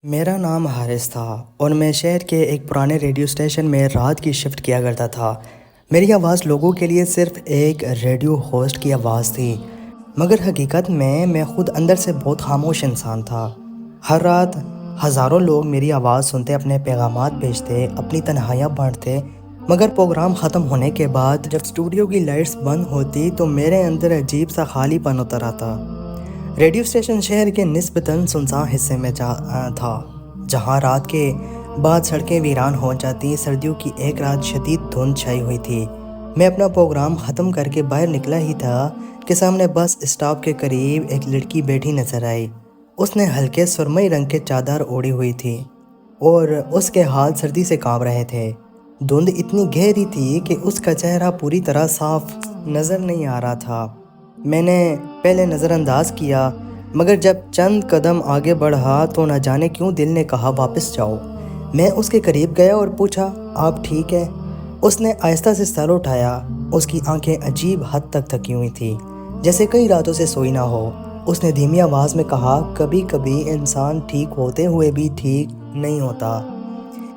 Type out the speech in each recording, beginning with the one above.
میرا نام حارث تھا اور میں شہر کے ایک پرانے ریڈیو اسٹیشن میں رات کی شفٹ کیا کرتا تھا۔ میری آواز لوگوں کے لیے صرف ایک ریڈیو ہوسٹ کی آواز تھی، مگر حقیقت میں خود اندر سے بہت خاموش انسان تھا۔ ہر رات ہزاروں لوگ میری آواز سنتے، اپنے پیغامات بھیجتے، اپنی تنہائیاں بانٹتے، مگر پروگرام ختم ہونے کے بعد جب اسٹوڈیو کی لائٹس بند ہوتی تو میرے اندر عجیب سا خالی پن اتر آتا۔ ریڈیو اسٹیشن شہر کے نسبتاً سنسان حصے میں تھا، جہاں رات کے بعد سڑکیں ویران ہو جاتی۔ سردیوں کی ایک رات شدید دھند چھائی ہوئی تھی۔ میں اپنا پروگرام ختم کر کے باہر نکلا ہی تھا کہ سامنے بس اسٹاپ کے قریب ایک لڑکی بیٹھی نظر آئی۔ اس نے ہلکے سرمئی رنگ کے چادر اوڑھی ہوئی تھی اور اس کے ہاتھ سردی سے کانپ رہے تھے۔ دھند اتنی گہری تھی کہ اس کا چہرہ پوری طرح صاف نظر نہیں آ رہا تھا۔ میں نے پہلے نظر انداز کیا، مگر جب چند قدم آگے بڑھا تو نہ جانے کیوں دل نے کہا واپس جاؤ۔ میں اس کے قریب گیا اور پوچھا، آپ ٹھیک ہے؟ اس نے آہستہ سے سر اٹھایا۔ اس کی آنکھیں عجیب حد تک تھکی ہوئی تھیں، جیسے کئی راتوں سے سوئی نہ ہو۔ اس نے دھیمی آواز میں کہا، کبھی کبھی انسان ٹھیک ہوتے ہوئے بھی ٹھیک نہیں ہوتا۔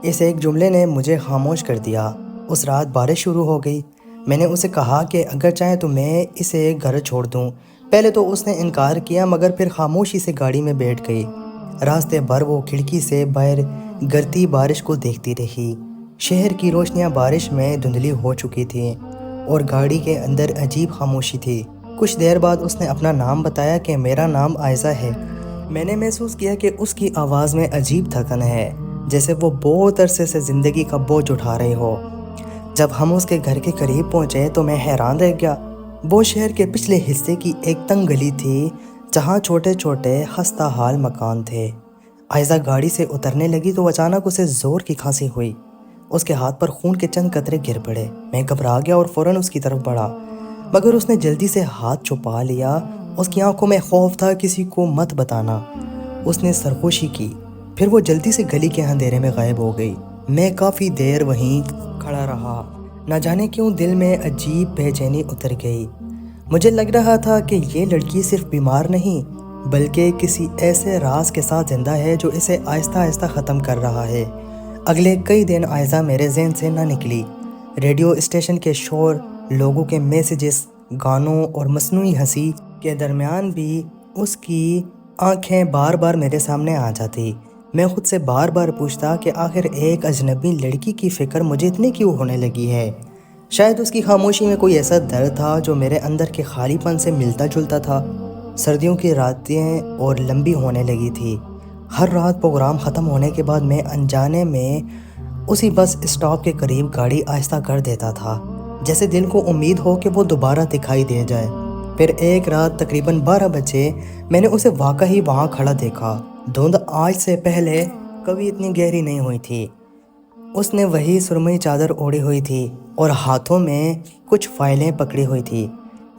اس ایک جملے نے مجھے خاموش کر دیا۔ اس رات بارش شروع ہو گئی۔ میں نے اسے کہا کہ اگر چاہیں تو میں اسے گھر چھوڑ دوں۔ پہلے تو اس نے انکار کیا، مگر پھر خاموشی سے گاڑی میں بیٹھ گئی۔ راستے بھر وہ کھڑکی سے باہر گرتی بارش کو دیکھتی رہی۔ شہر کی روشنیاں بارش میں دھندلی ہو چکی تھیں اور گاڑی کے اندر عجیب خاموشی تھی۔ کچھ دیر بعد اس نے اپنا نام بتایا کہ میرا نام عائزہ ہے۔ میں نے محسوس کیا کہ اس کی آواز میں عجیب تھکن ہے، جیسے وہ بہت عرصے سے زندگی کا بوجھ اٹھا رہی ہو۔ جب ہم اس کے گھر کے قریب پہنچے تو میں حیران رہ گیا۔ وہ شہر کے پچھلے حصے کی ایک تنگ گلی تھی، جہاں چھوٹے چھوٹے خستہ حال مکان تھے۔ عائزہ گاڑی سے اترنے لگی تو اچانک اسے زور کی کھانسی ہوئی۔ اس کے ہاتھ پر خون کے چند قطرے گر پڑے۔ میں گھبرا گیا اور فوراً اس کی طرف بڑھا، مگر اس نے جلدی سے ہاتھ چھپا لیا۔ اس کی آنکھوں میں خوف تھا، کسی کو مت بتانا۔ اس نے سرخوشی کی، پھر وہ جلدی سے گلی کے اندھیرے میں غائب ہو گئی۔ میں کافی دیر وہیں کھڑا رہا، نہ جانے کیوں دل میں عجیب بے چینی اتر گئی۔ مجھے لگ رہا تھا کہ یہ لڑکی صرف بیمار نہیں، بلکہ کسی ایسے راز کے ساتھ زندہ ہے جو اسے آہستہ آہستہ ختم کر رہا ہے۔ اگلے کئی دن عائزہ میرے ذہن سے نہ نکلی۔ ریڈیو اسٹیشن کے شور، لوگوں کے میسیجز، گانوں اور مصنوعی ہنسی کے درمیان بھی اس کی آنکھیں بار بار میرے سامنے آ جاتی۔ میں خود سے بار بار پوچھتا کہ آخر ایک اجنبی لڑکی کی فکر مجھے اتنی کیوں ہونے لگی ہے۔ شاید اس کی خاموشی میں کوئی ایسا درد تھا جو میرے اندر کے خالی پن سے ملتا جلتا تھا۔ سردیوں کی راتیں اور لمبی ہونے لگی تھی۔ ہر رات پروگرام ختم ہونے کے بعد میں انجانے میں اسی بس اسٹاپ کے قریب گاڑی آہستہ کر دیتا تھا، جیسے دل کو امید ہو کہ وہ دوبارہ دکھائی دے جائے۔ پھر ایک رات تقریباً 12 بجے میں نے اسے واقعی وہاں کھڑا دیکھا۔ دھند آج سے پہلے کبھی اتنی گہری نہیں ہوئی تھی۔ اس نے وہی سرمئی چادر اوڑھی ہوئی تھی اور ہاتھوں میں کچھ فائلیں پکڑی ہوئی تھی۔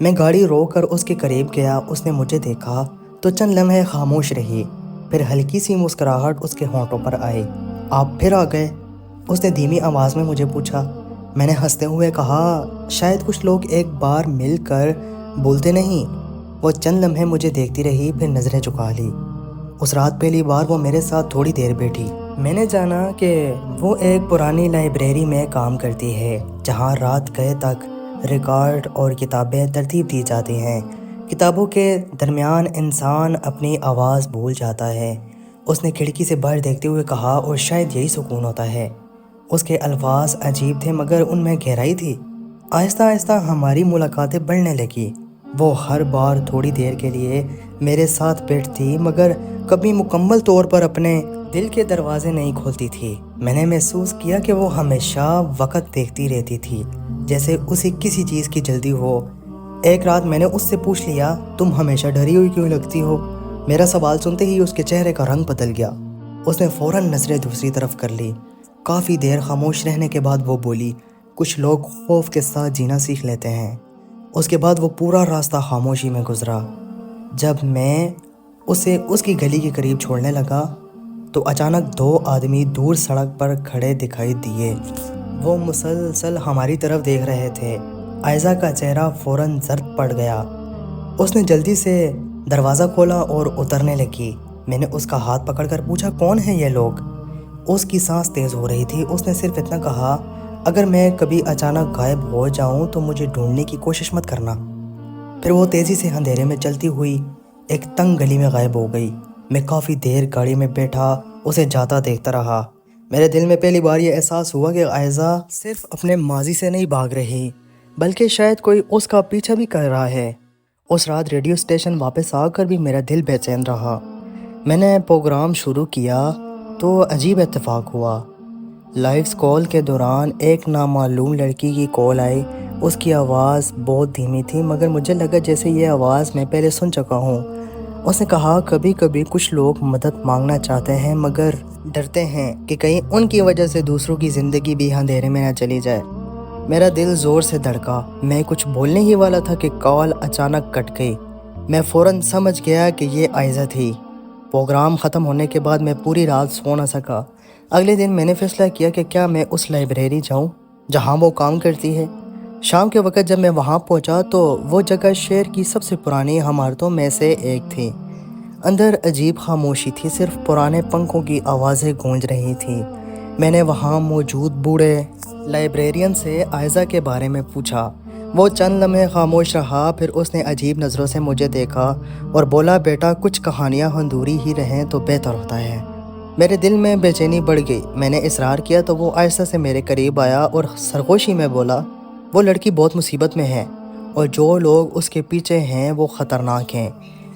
میں گاڑی روک کر اس کے قریب گیا۔ اس نے مجھے دیکھا تو چند لمحے خاموش رہی، پھر ہلکی سی مسکراہٹ اس کے ہونٹوں پر آئی۔ آپ پھر آ گئے؟ اس نے دھیمی آواز میں مجھے پوچھا۔ میں نے ہنستے ہوئے کہا، شاید کچھ لوگ ایک بار مل کر بولتے نہیں۔ وہ چند لمحے مجھے دیکھتی رہی، پھر نظریں جھکا لی۔ اس رات پہلی بار وہ میرے ساتھ تھوڑی دیر بیٹھی۔ میں نے جانا کہ وہ ایک پرانی لائبریری میں کام کرتی ہے، جہاں رات گئے تک ریکارڈ اور کتابیں ترتیب دی جاتی ہیں۔ کتابوں کے درمیان انسان اپنی آواز بھول جاتا ہے، اس نے کھڑکی سے باہر دیکھتے ہوئے کہا، اور شاید یہی سکون ہوتا ہے۔ اس کے الفاظ عجیب تھے، مگر ان میں گہرائی تھی۔ آہستہ آہستہ ہماری ملاقاتیں بڑھنے لگیں۔ وہ ہر بار تھوڑی دیر کے لیے میرے ساتھ بیٹھتی، مگر کبھی مکمل طور پر اپنے دل کے دروازے نہیں کھولتی تھی۔ میں نے محسوس کیا کہ وہ ہمیشہ وقت دیکھتی رہتی تھی، جیسے اسے کسی چیز کی جلدی ہو۔ ایک رات میں نے اس سے پوچھ لیا، تم ہمیشہ ڈری ہوئی کیوں لگتی ہو؟ میرا سوال سنتے ہی اس کے چہرے کا رنگ بدل گیا۔ اس نے فوراً نظریں دوسری طرف کر لی۔ کافی دیر خاموش رہنے کے بعد وہ بولی، کچھ لوگ خوف کے ساتھ جینا سیکھ لیتے ہیں۔ اس کے بعد وہ پورا راستہ خاموشی میں گزرا۔ جب میں اسے اس کی گلی کے قریب چھوڑنے لگا تو اچانک 2 آدمی دور سڑک پر کھڑے دکھائی دیے۔ وہ مسلسل ہماری طرف دیکھ رہے تھے۔ عائزہ کا چہرہ فوراً زرد پڑ گیا۔ اس نے جلدی سے دروازہ کھولا اور اترنے لگی۔ میں نے اس کا ہاتھ پکڑ کر پوچھا کون ہیں یہ لوگ؟ اس کی سانس تیز ہو رہی تھی۔ اس نے صرف اتنا کہا اگر میں کبھی اچانک غائب ہو جاؤں تو مجھے ڈھونڈنے کی کوشش مت کرنا۔ پھر وہ تیزی سے اندھیرے میں چلتی ہوئی ایک تنگ گلی میں غائب ہو گئی۔ میں کافی دیر گاڑی میں بیٹھا اسے جاتا دیکھتا رہا۔ میرے دل میں پہلی بار یہ احساس ہوا کہ عائزہ صرف اپنے ماضی سے نہیں بھاگ رہی بلکہ شاید کوئی اس کا پیچھا بھی کر رہا ہے۔ اس رات ریڈیو اسٹیشن واپس آ کر بھی میرا دل بے چین رہا۔ میں نے پروگرام شروع کیا تو عجیب اتفاق ہوا۔ لائیو کال کے دوران ایک نامعلوم لڑکی کی کال آئی۔ اس کی آواز بہت دھیمی تھی مگر مجھے لگا جیسے یہ آواز میں پہلے سن چکا ہوں۔ اس نے کہا کبھی کبھی کچھ لوگ مدد مانگنا چاہتے ہیں مگر ڈرتے ہیں کہ کہیں ان کی وجہ سے دوسروں کی زندگی بھی اندھیرے میں نہ چلی جائے۔ میرا دل زور سے دھڑکا۔ میں کچھ بولنے ہی والا تھا کہ کال اچانک کٹ گئی۔ میں فوراً سمجھ گیا کہ یہ عائزہ تھی۔ پروگرام ختم ہونے کے بعد میں پوری رات سو نہ سکا۔ اگلے دن میں نے فیصلہ کیا کہ کیا میں اس لائبریری جاؤں جہاں وہ کام کرتی ہے۔ شام کے وقت جب میں وہاں پہنچا تو وہ جگہ شہر کی سب سے پرانی عمارتوں میں سے ایک تھی۔ اندر عجیب خاموشی تھی، صرف پرانے پنکھوں کی آوازیں گونج رہی تھیں۔ میں نے وہاں موجود بوڑھے لائبریرین سے عائزہ کے بارے میں پوچھا۔ وہ چند لمحے خاموش رہا، پھر اس نے عجیب نظروں سے مجھے دیکھا اور بولا بیٹا کچھ کہانیاں ادھوری ہی رہیں تو بہتر ہوتا ہے۔ میرے دل میں بے چینی بڑھ گئی۔ میں نے اصرار کیا تو وہ آہستہ سے میرے قریب آیا اور سرگوشی میں بولا وہ لڑکی بہت مصیبت میں ہے اور جو لوگ اس کے پیچھے ہیں وہ خطرناک ہیں۔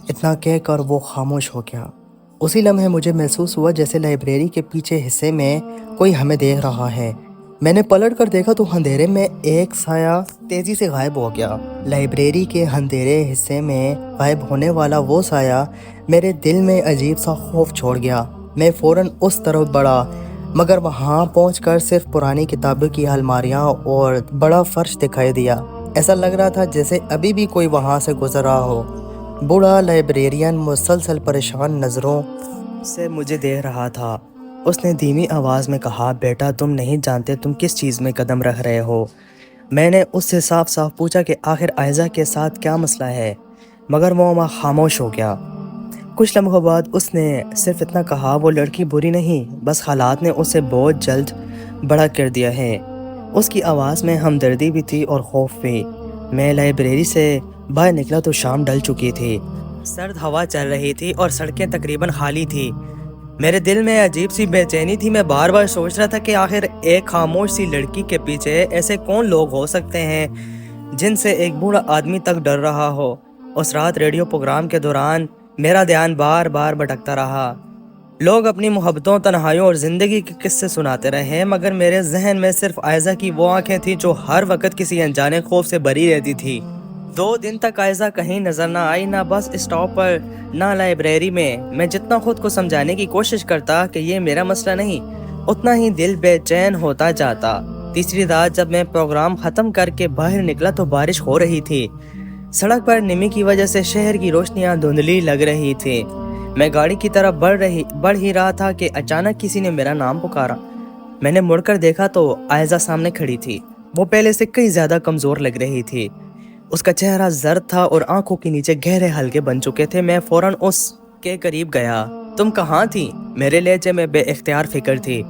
اتنا کہہ کر وہ خاموش ہو گیا۔ اسی لمحے مجھے محسوس ہوا جیسے لائبریری کے پیچھے حصے میں کوئی ہمیں دیکھ رہا ہے۔ میں نے پلٹ کر دیکھا تو اندھیرے میں ایک سایہ تیزی سے غائب ہو گیا۔ لائبریری کے اندھیرے حصے میں غائب ہونے والا وہ سایہ میرے دل میں عجیب سا خوف چھوڑ گیا۔ میں فوراً اس طرف بڑھا مگر وہاں پہنچ کر صرف پرانی کتابوں کی الماریاں اور بڑا فرش دکھائی دیا۔ ایسا لگ رہا تھا جیسے ابھی بھی کوئی وہاں سے گزر رہا ہو۔ بوڑھا لائبریرین مسلسل پریشان نظروں سے مجھے دیکھ رہا تھا۔ اس نے دھیمی آواز میں کہا بیٹا تم نہیں جانتے تم کس چیز میں قدم رکھ رہے ہو۔ میں نے اس سے صاف صاف پوچھا کہ آخر عائزہ کے ساتھ کیا مسئلہ ہے مگر وہ خاموش ہو گیا۔ کچھ لمحوں بعد اس نے صرف اتنا کہا وہ لڑکی بری نہیں، بس حالات نے اسے بہت جلد بڑا کر دیا ہے۔ اس کی آواز میں ہمدردی بھی تھی اور خوف بھی۔ میں لائبریری سے باہر نکلا تو شام ڈل چکی تھی۔ سرد ہوا چل رہی تھی اور سڑکیں تقریباً خالی تھی۔ میرے دل میں عجیب سی بے چینی تھی۔ میں بار بار سوچ رہا تھا کہ آخر ایک خاموش سی لڑکی کے پیچھے ایسے کون لوگ ہو سکتے ہیں جن سے ایک بوڑھا آدمی تک ڈر رہا ہو۔ اس رات ریڈیو پروگرام کے دوران میرا دھیان بار بار بھٹکتا رہا۔ لوگ اپنی محبتوں، تنہائیوں اور زندگی کے قصے سناتے رہے مگر میرے ذہن میں صرف عائزہ کی وہ آنکھیں تھیں جو ہر وقت کسی انجانے خوف سے بری رہتی تھی۔ 2 دن تک عائزہ کہیں نظر نہ آئی، نہ بس اسٹاپ پر نہ لائبریری میں۔ میں جتنا خود کو سمجھانے کی کوشش کرتا کہ یہ میرا مسئلہ نہیں، اتنا ہی دل بے چین ہوتا جاتا۔ تیسری رات جب میں پروگرام ختم کر کے باہر نکلا تو بارش ہو رہی تھی۔ سڑک پر نمی کی وجہ سے شہر کی روشنیاں دھندلی لگ رہی تھی۔ میں گاڑی کی طرف بڑھ ہی رہا تھا کہ اچانک کسی نے میرا نام پکارا۔ میں نے مڑ کر دیکھا تو عائزہ سامنے کھڑی تھی۔ وہ پہلے سے کئی زیادہ کمزور لگ رہی تھی۔ اس کا چہرہ زرد تھا اور آنکھوں کے نیچے گہرے حلقے بن چکے تھے۔ میں فوراً اس کے قریب گیا۔ تم کہاں تھی؟ میرے لہجے میں بے اختیار فکر تھی۔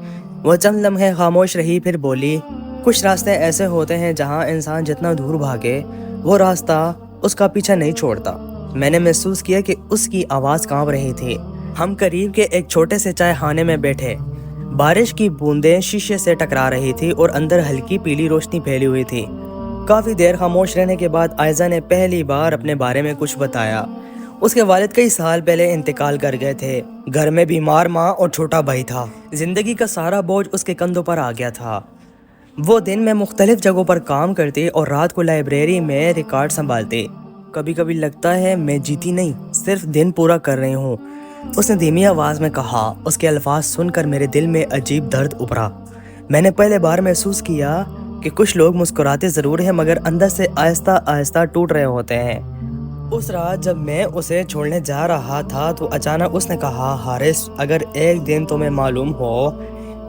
وہ چند لمحے خاموش رہی پھر بولی کچھ راستے ایسے ہوتے ہیں جہاں انسان جتنا دور بھاگے وہ راستہ اس کا پیچھا نہیں چھوڑتا۔ میں نے محسوس کیا کہ اس کی آواز کانپ رہی تھی۔ ہم قریب کے ایک چھوٹے سے چائے خانے میں بیٹھے۔ بارش کی بوندیں شیشے سے ٹکرا رہی تھی اور اندر ہلکی پیلی روشنی پھیلی ہوئی تھی۔ کافی دیر خاموش رہنے کے بعد عائزہ نے پہلی بار اپنے بارے میں کچھ بتایا۔ اس کے والد کئی سال پہلے انتقال کر گئے تھے۔ گھر میں بیمار ماں اور چھوٹا بھائی تھا۔ زندگی کا سارا بوجھ اس کے کندھوں پر آ گیا تھا۔ وہ دن میں مختلف جگہوں پر کام کرتی اور رات کو لائبریری میں ریکارڈ سنبھالتی۔ کبھی کبھی لگتا ہے میں جیتی نہیں، صرف دن پورا کر رہی ہوں، اس نے دھیمی آواز میں کہا۔ اس کے الفاظ سن کر میرے دل میں عجیب درد ابھرا۔ میں نے پہلے بار محسوس کیا کہ کچھ لوگ مسکراتے ضرور ہیں مگر اندر سے آہستہ آہستہ ٹوٹ رہے ہوتے ہیں۔ اس رات جب میں اسے چھوڑنے جا رہا تھا تو اچانک اس نے کہا حارث اگر ایک دن تمہیں معلوم ہو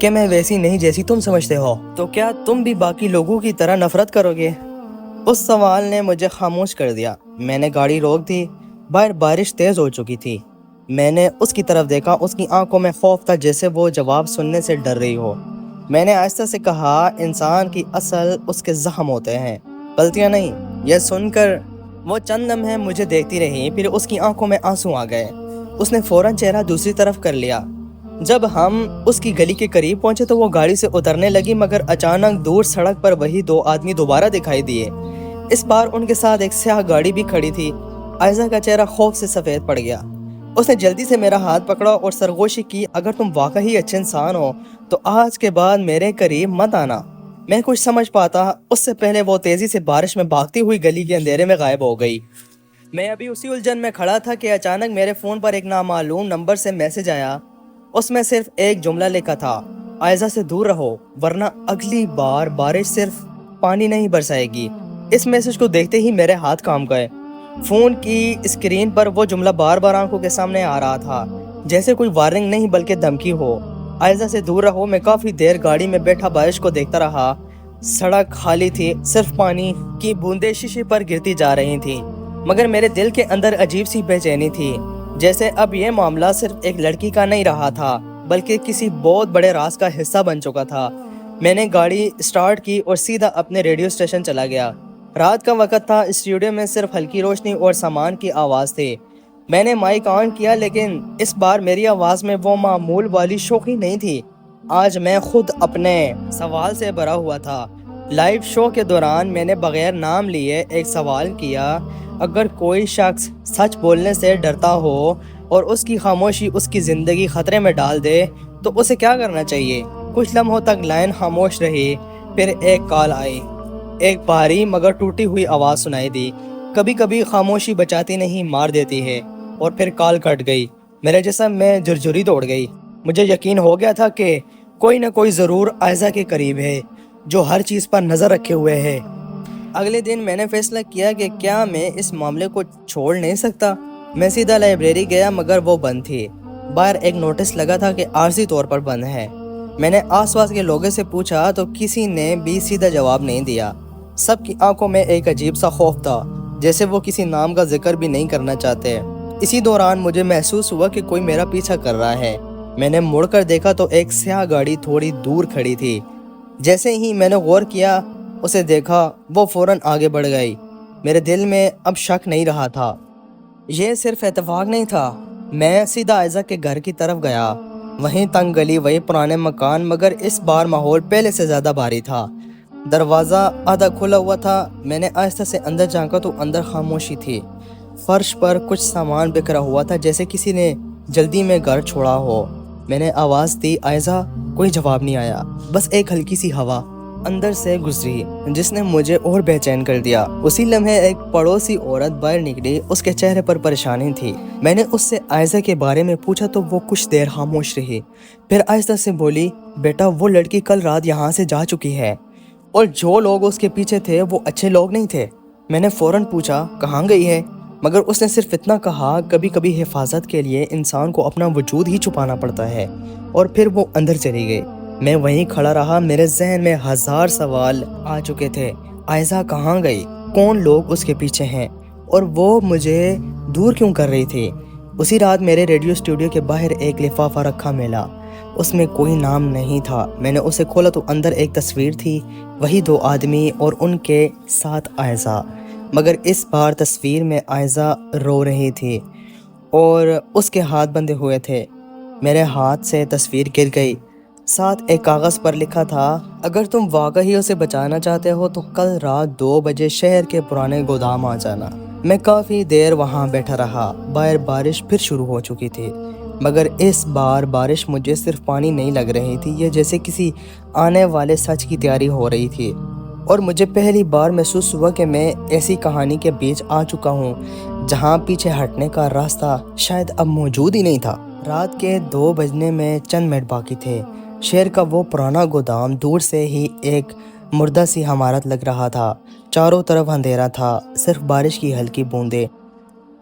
کہ میں ویسی نہیں جیسی تم سمجھتے ہو تو کیا تم بھی باقی لوگوں کی طرح نفرت کرو گے؟ اس سوال نے مجھے خاموش کر دیا۔ میں نے گاڑی روک دی۔ باہر بارش تیز ہو چکی تھی۔ میں نے اس کی طرف دیکھا، اس کی آنکھوں میں خوف تھا، جیسے وہ جواب سننے سے ڈر رہی ہو۔ میں نے آہستہ سے کہا، انسان کی اصل اس کے زخم ہوتے ہیں، غلطیاں نہیں۔ یہ سن کر وہ چند لمحے مجھے دیکھتی رہی، پھر اس کی آنکھوں میں آنسو آ گئے۔ اس نے فوراً چہرہ دوسری طرف کر لیا۔ جب ہم اس کی گلی کے قریب پہنچے تو وہ گاڑی سے اترنے لگی، مگر اچانک دور سڑک پر وہی دو آدمی دوبارہ دکھائی دیے۔ اس بار ان کے ساتھ ایک سیاہ گاڑی بھی کھڑی تھی۔ عائزہ کا چہرہ خوف سے سفید پڑ گیا۔ اس نے جلدی سے میرا ہاتھ پکڑا اور سرگوشی کی، اگر تم واقعی اچھے انسان ہو تو آج کے بعد میرے قریب مت آنا۔ میں کچھ سمجھ پاتا اس سے پہلے وہ تیزی سے بارش میں بھاگتی ہوئی گلی کے اندھیرے میں غائب ہو گئی۔ میں ابھی اسی الجھن میں کھڑا تھا کہ اچانک میرے فون پر ایک نامعلوم نمبر سے میسج آیا۔ اس میں صرف ایک جملہ لکھا تھا، عائزہ سے دور رہو ورنہ اگلی بار بارش صرف پانی نہیں برسائے گی۔ اس میسج کو دیکھتے ہی میرے ہاتھ کانپ گئے۔ فون کی اسکرین پر وہ جملہ بار بار آنکھوں کے سامنے آ رہا تھا، جیسے کوئی وارننگ نہیں بلکہ دھمکی ہو۔ عائزہ سے دور رہو۔ میں کافی دیر گاڑی میں بیٹھا بارش کو دیکھتا رہا۔ سڑک خالی تھی، صرف پانی کی بوندیں شیشے پر گرتی جا رہی تھیں، مگر میرے دل کے اندر عجیب سی بے چینی تھی، جیسے اب یہ معاملہ صرف ایک لڑکی کا نہیں رہا تھا بلکہ کسی بہت بڑے راز کا حصہ بن چکا تھا۔ میں نے گاڑی سٹارٹ کی اور سیدھا اپنے ریڈیو اسٹیشن چلا گیا۔ رات کا وقت تھا، اسٹوڈیو میں صرف ہلکی روشنی اور سامان کی آواز تھی۔ میں نے مائک آن کیا، لیکن اس بار میری آواز میں وہ معمول والی شوخی نہیں تھی۔ آج میں خود اپنے سوال سے بھرا ہوا تھا۔ لائیو شو کے دوران میں نے بغیر نام لیے ایک سوال کیا، اگر کوئی شخص سچ بولنے سے ڈرتا ہو اور اس کی خاموشی اس کی زندگی خطرے میں ڈال دے تو اسے کیا کرنا چاہیے؟ کچھ لمحوں تک لائن خاموش رہی، پھر ایک کال آئی۔ ایک بھاری مگر ٹوٹی ہوئی آواز سنائی دی۔ کبھی کبھی خاموشی بچاتی نہیں، مار دیتی ہے۔ اور پھر کال کٹ گئی۔ میرے جسم میں جھرجھری دوڑ گئی۔ مجھے یقین ہو گیا تھا کہ کوئی نہ کوئی ضرور عائزہ کے قریب ہے، جو ہر چیز پر نظر رکھے ہوئے ہے۔ اگلے دن میں نے فیصلہ کیا کہ کیا میں اس معاملے کو چھوڑ نہیں سکتا۔ میں سیدھا لائبریری گیا، مگر وہ بند تھی۔ باہر ایک نوٹس لگا تھا کہ عارضی طور پر بند ہے۔ میں نے آس پاس کے لوگوں سے پوچھا تو کسی نے بھی سیدھا جواب نہیں دیا۔ سب کی آنکھوں میں ایک عجیب سا خوف تھا، جیسے وہ کسی نام کا ذکر بھی نہیں کرنا چاہتے۔ اسی دوران مجھے محسوس ہوا کہ کوئی میرا پیچھا کر رہا ہے۔ میں نے مڑ کر دیکھا تو ایک سیاہ گاڑی تھوڑی دور کھڑی تھی۔ جیسے ہی میں نے غور کیا، اسے دیکھا، وہ فوراً آگے بڑھ گئی۔ میرے دل میں اب شک نہیں رہا تھا۔ یہ صرف اتفاق نہیں تھا۔ میں سیدھا عائزہ کے گھر کی طرف گیا۔ وہیں تنگ گلی، وہی پرانے مکان، مگر اس بار ماحول پہلے سے زیادہ بھاری تھا۔ دروازہ آدھا کھلا ہوا تھا۔ میں نے آہستہ سے اندر جھانکا تو اندر خاموشی تھی۔ فرش پر کچھ سامان بکھرا ہوا تھا، جیسے کسی نے جلدی میں گھر چھوڑا ہو۔ میں نے آواز دی، عائزہ؟ کوئی جواب نہیں آیا، بس ایک ہلکی سی ہوا اندر سے گزری جس نے مجھے اور بے چین کر دیا۔ اسی لمحے ایک پڑوسی عورت باہر نکلی، اس کے چہرے پر پریشانی تھی۔ میں نے اس سے عائزہ کے بارے میں پوچھا تو وہ کچھ دیر خاموش رہی، پھر آہستہ سے بولی، بیٹا وہ لڑکی کل رات یہاں سے جا چکی ہے، اور جو لوگ اس کے پیچھے تھے وہ اچھے لوگ نہیں تھے۔ میں نے فوراً پوچھا، کہاں گئی ہے؟ مگر اس نے صرف اتنا کہا، کبھی کبھی حفاظت کے لیے انسان کو اپنا وجود ہی چھپانا پڑتا ہے، اور پھر وہ اندر چلی گئی۔ میں وہیں کھڑا رہا، میرے ذہن میں ہزار سوال آ چکے تھے۔ عائزہ کہاں گئی؟ کون لوگ اس کے پیچھے ہیں؟ اور وہ مجھے دور کیوں کر رہی تھی؟ اسی رات میرے ریڈیو اسٹوڈیو کے باہر ایک لفافہ رکھا ملا۔ اس میں کوئی نام نہیں تھا۔ میں نے اسے کھولا تو اندر ایک تصویر تھی، وہی دو آدمی اور ان کے ساتھ عائزہ، مگر اس بار تصویر میں عائزہ رو رہی تھی اور اس کے ہاتھ بندھے ہوئے تھے۔ میرے ہاتھ سے تصویر گر گئی۔ ساتھ ایک کاغذ پر لکھا تھا، اگر تم واقعی اسے بچانا چاہتے ہو تو کل رات 2 بجے شہر کے پرانے گودام آ جانا۔ میں کافی دیر وہاں بیٹھا رہا۔ باہر بارش پھر شروع ہو چکی تھی، مگر اس بار بارش مجھے صرف پانی نہیں لگ رہی تھی، یہ جیسے کسی آنے والے سچ کی تیاری ہو رہی تھی۔ اور مجھے پہلی بار محسوس ہوا کہ میں ایسی کہانی کے بیچ آ چکا ہوں جہاں پیچھے ہٹنے کا راستہ شاید اب موجود ہی نہیں تھا۔ رات کے 2 بجنے میں چند منٹ باقی تھے۔ شہر کا وہ پرانا گودام دور سے ہی ایک مردہ سی عمارت لگ رہا تھا۔ چاروں طرف اندھیرا تھا، صرف بارش کی ہلکی بوندیں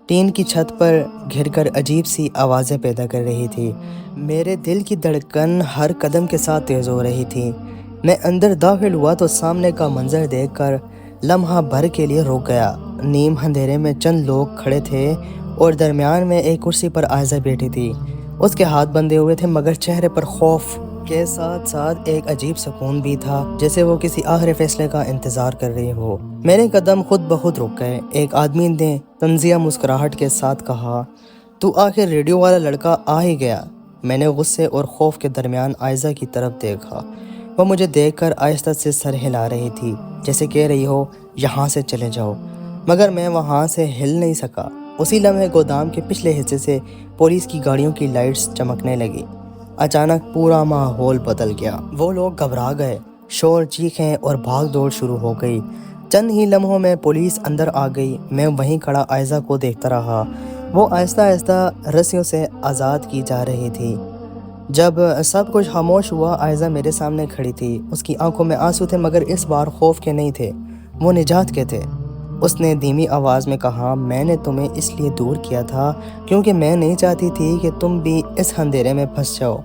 ٹین کی چھت پر گر کر عجیب سی آوازیں پیدا کر رہی تھی۔ میرے دل کی دھڑکن ہر قدم کے ساتھ تیز ہو رہی تھی۔ میں اندر داخل ہوا تو سامنے کا منظر دیکھ کر لمحہ بھر کے لیے رک گیا۔ نیم اندھیرے میں چند لوگ کھڑے تھے اور درمیان میں ایک کرسی پر عائزہ بیٹھی تھی۔ اس کے ہاتھ بندھے ہوئے تھے مگر چہرے پر خوف کے ساتھ ساتھ ایک عجیب سکون بھی تھا، جیسے وہ کسی آخری فیصلے کا انتظار کر رہی ہو۔ میرے قدم خود بخود رک گئے۔ ایک آدمی نے طنزیہ مسکراہٹ کے ساتھ کہا، تو آخر ریڈیو والا لڑکا آ ہی گیا۔ میں نے غصے اور خوف کے درمیان عائزہ کی طرف دیکھا۔ وہ مجھے دیکھ کر آہستہ سے سر ہلا رہی تھی، جیسے کہہ رہی ہو یہاں سے چلے جاؤ، مگر میں وہاں سے ہل نہیں سکا۔ اسی لمحے گودام کے پچھلے حصے سے پولیس کی گاڑیوں کی لائٹس چمکنے لگی۔ اچانک پورا ماحول بدل گیا۔ وہ لوگ گھبرا گئے، شور، چیخیں اور بھاگ دوڑ شروع ہو گئی۔ چند ہی لمحوں میں پولیس اندر آ گئی۔ میں وہیں کھڑا عائزہ کو دیکھتا رہا۔ وہ آہستہ آہستہ رسیوں سے آزاد کی جا رہی تھی۔ جب سب کچھ خاموش ہوا، عائزہ میرے سامنے کھڑی تھی۔ اس کی آنکھوں میں آنسو تھے مگر اس بار خوف کے نہیں تھے، وہ نجات کے تھے۔ اس نے دھیمی آواز میں کہا، میں نے تمہیں اس لیے دور کیا تھا کیونکہ میں نہیں چاہتی تھی کہ تم بھی اس اندھیرے میں پھنس جاؤ۔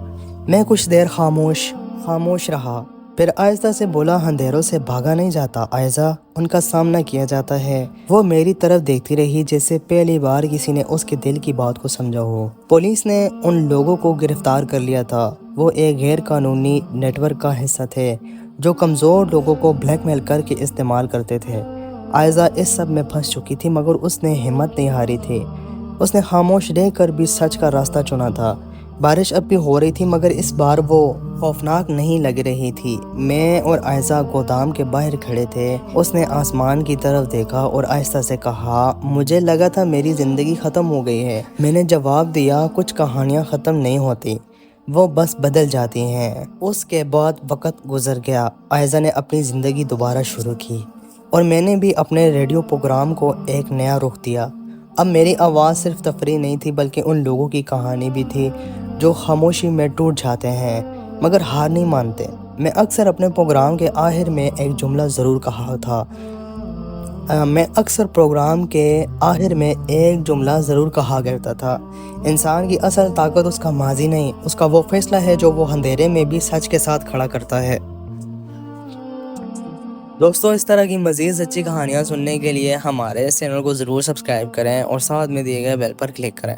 میں کچھ دیر خاموش رہا، پھر آہستہ سے بولا، اندھیروں سے بھاگا نہیں جاتا عائزہ، ان کا سامنا کیا جاتا ہے۔ وہ میری طرف دیکھتی رہی جیسے پہلی بار کسی نے اس کے دل کی بات کو سمجھا ہو۔ پولیس نے ان لوگوں کو گرفتار کر لیا تھا۔ وہ ایک غیر قانونی نیٹ ورک کا حصہ تھے جو کمزور لوگوں کو بلیک میل کر کے استعمال کرتے تھے۔ عائزہ اس سب میں پھنس چکی تھی مگر اس نے ہمت نہیں ہاری تھی۔ اس نے خاموش رہ کر بھی سچ کا راستہ چنا تھا۔ بارش اب بھی ہو رہی تھی مگر اس بار وہ خوفناک نہیں لگ رہی تھی۔ میں اور عائزہ گودام کے باہر کھڑے تھے۔ اس نے آسمان کی طرف دیکھا اور آہستہ سے کہا، مجھے لگا تھا میری زندگی ختم ہو گئی ہے۔ میں نے جواب دیا، کچھ کہانیاں ختم نہیں ہوتی، وہ بس بدل جاتی ہیں۔ اس کے بعد وقت گزر گیا۔ عائزہ نے اپنی زندگی دوبارہ شروع کی اور میں نے بھی اپنے ریڈیو پروگرام کو ایک نیا رخ دیا۔ اب میری آواز صرف تفریح نہیں تھی بلکہ ان لوگوں کی کہانی بھی تھی جو خاموشی میں ٹوٹ جاتے ہیں مگر ہار نہیں مانتے۔ میں اکثر اپنے پروگرام کے آخر میں ایک جملہ ضرور کہا کرتا تھا، انسان کی اصل طاقت اس کا ماضی نہیں، اس کا وہ فیصلہ ہے جو وہ اندھیرے میں بھی سچ کے ساتھ کھڑا کرتا ہے۔ دوستوں، اس طرح کی مزید سچی کہانیاں سننے کے لیے ہمارے چینل کو ضرور سبسکرائب کریں اور ساتھ میں دیے گئے بیل پر کلک کریں۔